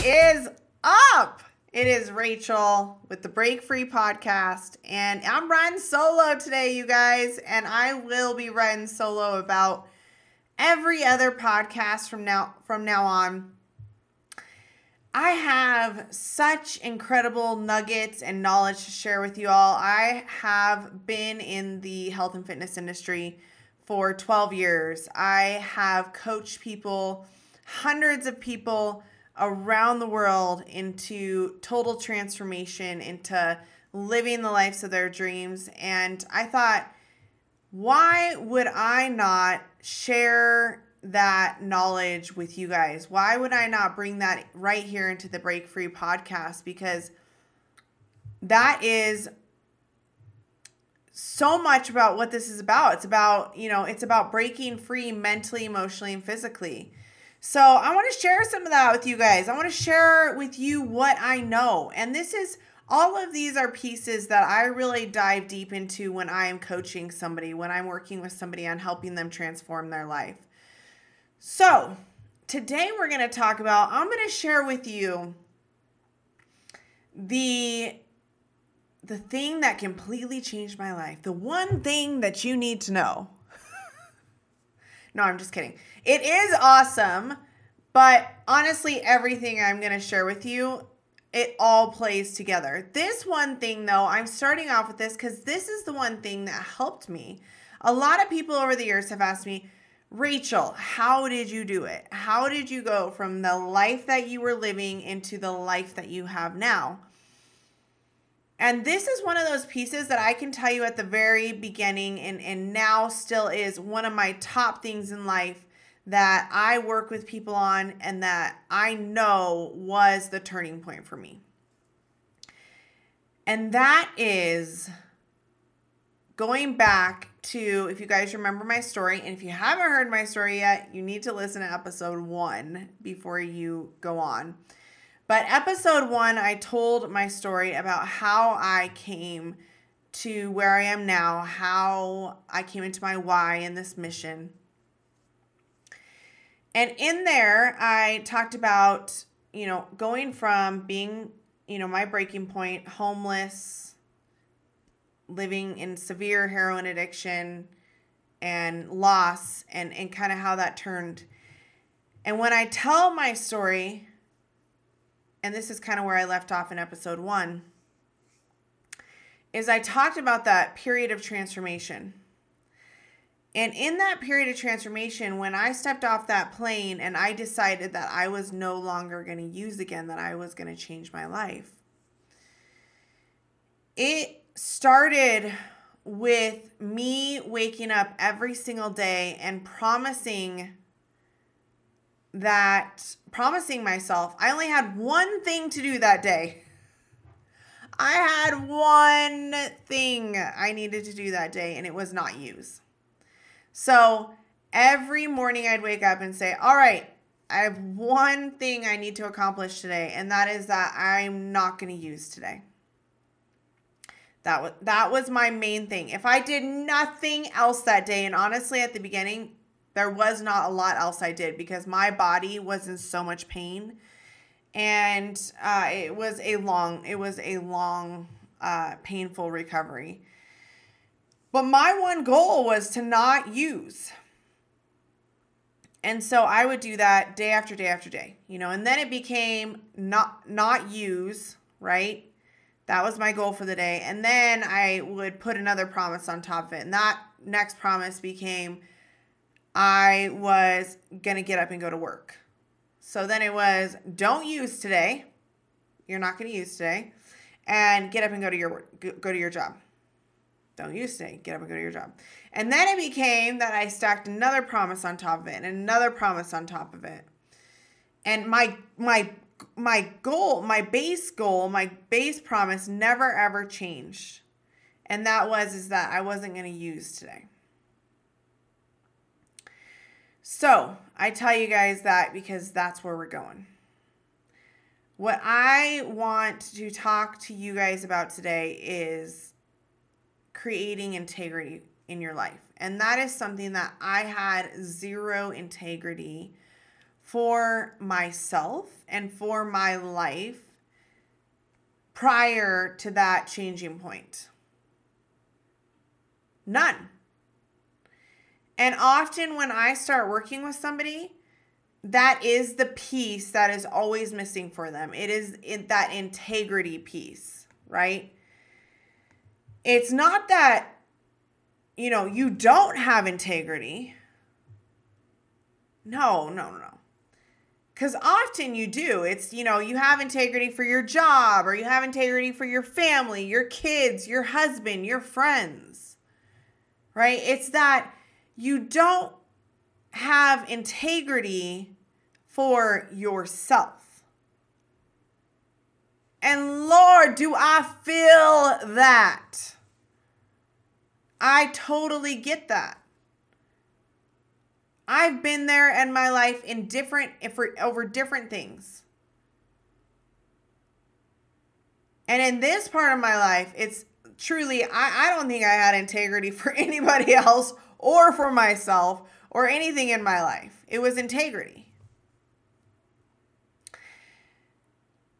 is up? It is Rachel with the Break Free Podcast, and I'm riding solo today, you guys, and I will be riding solo about every other podcast from now on. I have such incredible nuggets and knowledge to share with you all. I have been in the health and fitness industry for 12 years. I have coached people, hundreds of people around the world, into total transformation, into living the lives of their dreams. And I thought, why would I not share that knowledge with you guys? Why would I not bring that right here into the Break Free Podcast? Because that is so much about what this is about. It's about breaking free mentally, emotionally, and physically. So I want to share some of that with you guys. I want to share with you what I know. And all of these are pieces that I really dive deep into when I am coaching somebody, when I'm working with somebody on helping them transform their life. So today I'm going to share with you the thing that completely changed my life. The one thing that you need to know. No, I'm just kidding. It is awesome, but honestly, everything I'm going to share with you, it all plays together. This one thing, though, I'm starting off with this because this is the one thing that helped me. A lot of people over the years have asked me, Rachel, how did you do it? How did you go from the life that you were living into the life that you have now? And this is one of those pieces that I can tell you at the very beginning and now still is one of my top things in life that I work with people on and that I know was the turning point for me. And that is going back to, if you guys remember my story, and if you haven't heard my story yet, you need to listen to episode 1 before you go on. But episode 1, I told my story about how I came to where I am now, how I came into my why and this mission. And in there, I talked about, going from being, my breaking point, homeless, living in severe heroin addiction and loss, and kind of how that turned. And when I tell my story, and this is kind of where I left off in episode 1, is I talked about that period of transformation. And in that period of transformation, when I stepped off that plane and I decided that I was no longer going to use again, that I was going to change my life, it started with me waking up every single day and promising myself, I only had one thing to do that day. I had one thing I needed to do that day, and it was not use. So every morning I'd wake up and say, all right, I have one thing I need to accomplish today, and that is that I'm not going to use today. That was my main thing. If I did nothing else that day, and honestly at the beginning, there was not a lot else I did because my body was in so much pain, and it was a long, painful recovery. But my one goal was to not use. And so I would do that day after day after day, and then it became not use, right? That was my goal for the day. And then I would put another promise on top of it. And that next promise became I was going to get up and go to work. So then it was, don't use today. You're not going to use today. And get up and go to your job. Don't use today. Get up and go to your job. And then it became that I stacked another promise on top of it and another promise on top of it. And my goal, my base promise never ever changed. And that is that I wasn't going to use today. So I tell you guys that because that's where we're going. What I want to talk to you guys about today is creating integrity in your life. And that is something that I had zero integrity for myself and for my life prior to that changing point? None. And often when I start working with somebody, that is the piece that is always missing for them. It is that integrity piece, right? It's not that, you don't have integrity. No. Because often you do. It's, you have integrity for your job, or you have integrity for your family, your kids, your husband, your friends, right? It's that you don't have integrity for yourself. And Lord, do I feel that. I totally get that. I've been there in my life over different things. And in this part of my life, it's truly, I don't think I had integrity for anybody else or for myself or anything in my life. It was integrity.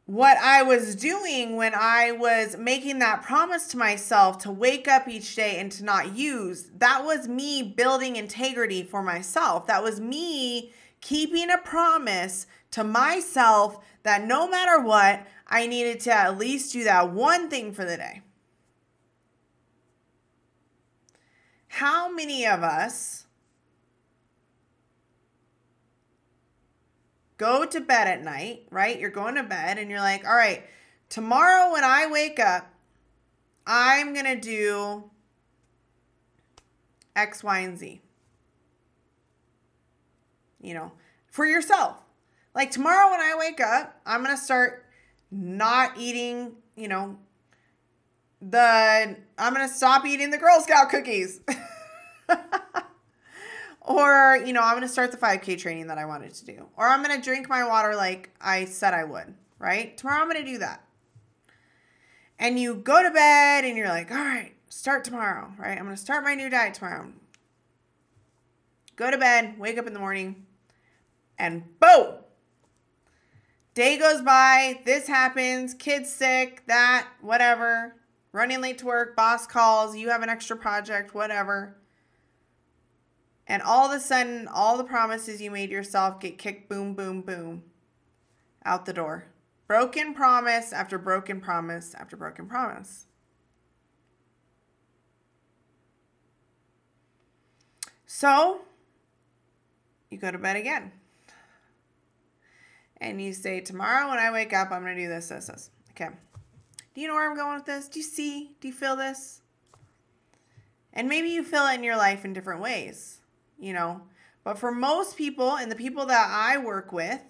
What I was doing when I was making that promise to myself to wake up each day and to not use, that was me building integrity for myself. That was me keeping a promise to myself that no matter what, I needed to at least do that one thing for the day. How many of us go to bed at night, right? You're going to bed and you're like, all right, tomorrow when I wake up, I'm going to do X, Y, and Z. For yourself. Like tomorrow when I wake up, I'm going to start not eating, I'm going to stop eating the Girl Scout cookies. Or, I'm going to start the 5K training that I wanted to do. Or I'm going to drink my water like I said I would, right? Tomorrow I'm going to do that. And you go to bed and you're like, all right, start tomorrow, right? I'm going to start my new diet tomorrow. Go to bed, wake up in the morning, and boom! Day goes by, this happens, kid's sick, that, whatever. Running late to work, boss calls, you have an extra project, whatever. And all of a sudden, all the promises you made yourself get kicked boom, boom, boom out the door. Broken promise after broken promise after broken promise. So, you go to bed again. And you say, tomorrow when I wake up, I'm going to do this. Okay. Do you know where I'm going with this? Do you see? Do you feel this? And maybe you feel it in your life in different ways. But for most people and the people that I work with,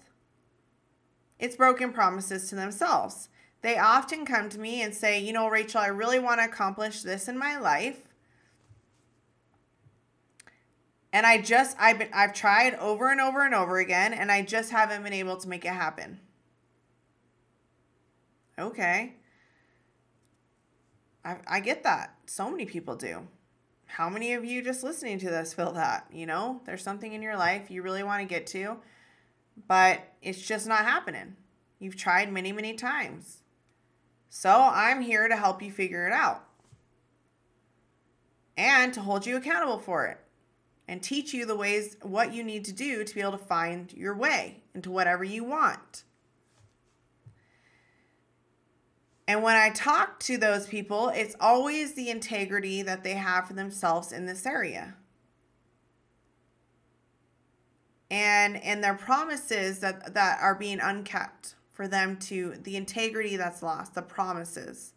it's broken promises to themselves. They often come to me and say, Rachel, I really want to accomplish this in my life. And I've tried over and over and over again, and I just haven't been able to make it happen. Okay. I get that. So many people do. How many of you just listening to this feel that? There's something in your life you really want to get to, but it's just not happening. You've tried many, many times. So I'm here to help you figure it out and to hold you accountable for it and teach you the ways, what you need to do to be able to find your way into whatever you want. And when I talk to those people, it's always the integrity that they have for themselves in this area. And their promises that are being unkept for them the integrity that's lost, the promises.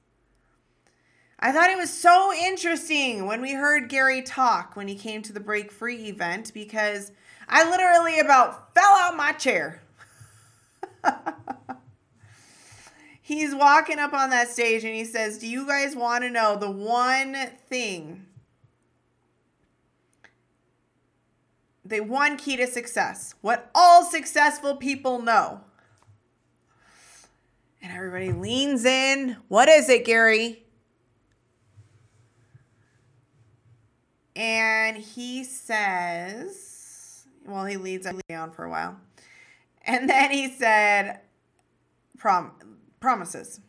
I thought it was so interesting when we heard Gary talk when he came to the Break Free event, because I literally about fell out my chair. He's walking up on that stage and he says, do you guys want to know the one thing, the one key to success, what all successful people know? And everybody leans in. What is it, Gary? And he says, he leads on for a while. And then he said, promises.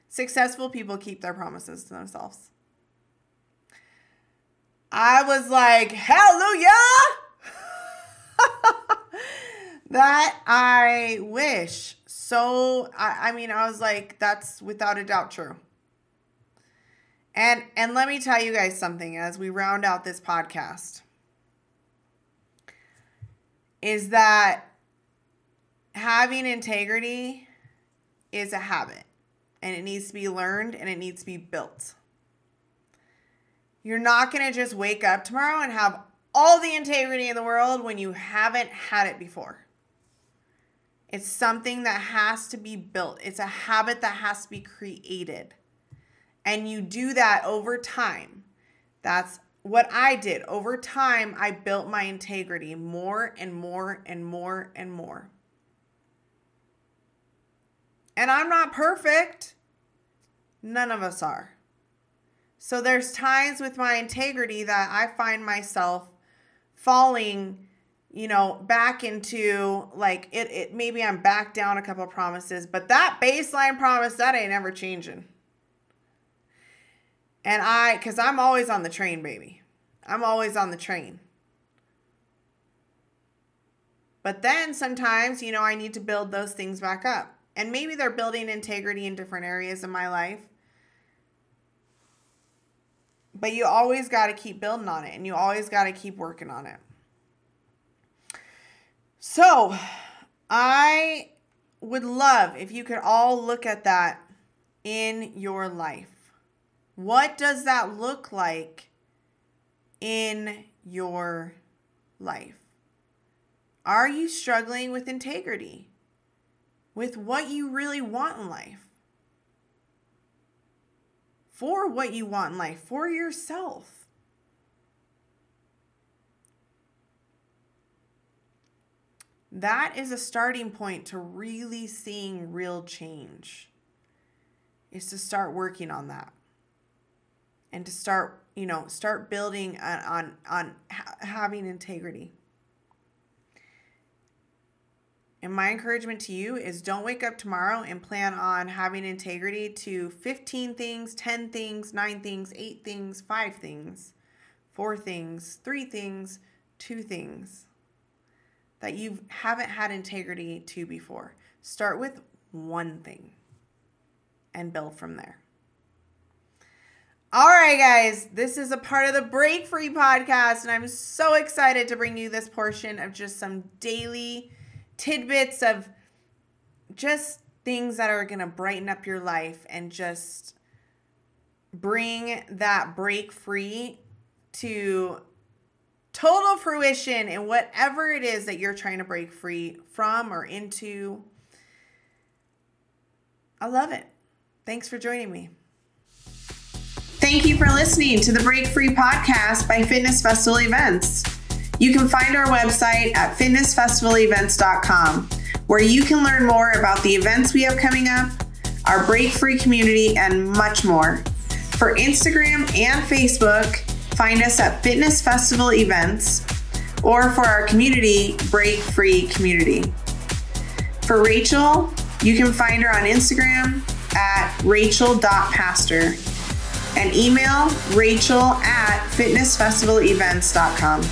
Successful people keep their promises to themselves. I was like, hallelujah! That I wish. So, I mean, I was like, that's without a doubt true. And let me tell you guys something as we round out this podcast. Is that having integrity is a habit. And it needs to be learned and it needs to be built. You're not going to just wake up tomorrow and have all the integrity in the world when you haven't had it before. It's something that has to be built. It's a habit that has to be created. And you do that over time. That's what I did. Over time, I built my integrity more and more and more and more. And I'm not perfect. None of us are. So there's times with my integrity that I find myself falling, back into like it maybe I'm back down a couple of promises, but that baseline promise, that ain't ever changing. And because I'm always on the train, baby. I'm always on the train. But then sometimes, I need to build those things back up. And maybe they're building integrity in different areas of my life. But you always got to keep building on it. And you always got to keep working on it. So, I would love if you could all look at that in your life. What does that look like in your life? Are you struggling with integrity? With what you really want in life? For what you want in life? For yourself? That is a starting point to really seeing real change. Is to start working on that. And to start building on having integrity. And my encouragement to you is don't wake up tomorrow and plan on having integrity to 15 things, 10 things, 9 things, 8 things, 5 things, 4 things, 3 things, 2 things that you haven't had integrity to before. Start with one thing and build from there. All right, guys, this is a part of the Break Free podcast, and I'm so excited to bring you this portion of just some daily tidbits of just things that are going to brighten up your life and just bring that break free to total fruition in whatever it is that you're trying to break free from or into. I love it. Thanks for joining me. Thank you for listening to the Break Free podcast by Fitness Festival Events. You can find our website at fitnessfestivalevents.com, where you can learn more about the events we have coming up, our Break Free community, and much more. For Instagram and Facebook, find us at Fitness Festival Events, or for our community, Break Free Community. For Rachel, you can find her on Instagram at rachel.pastor and email rachel@fitnessfestivalevents.com.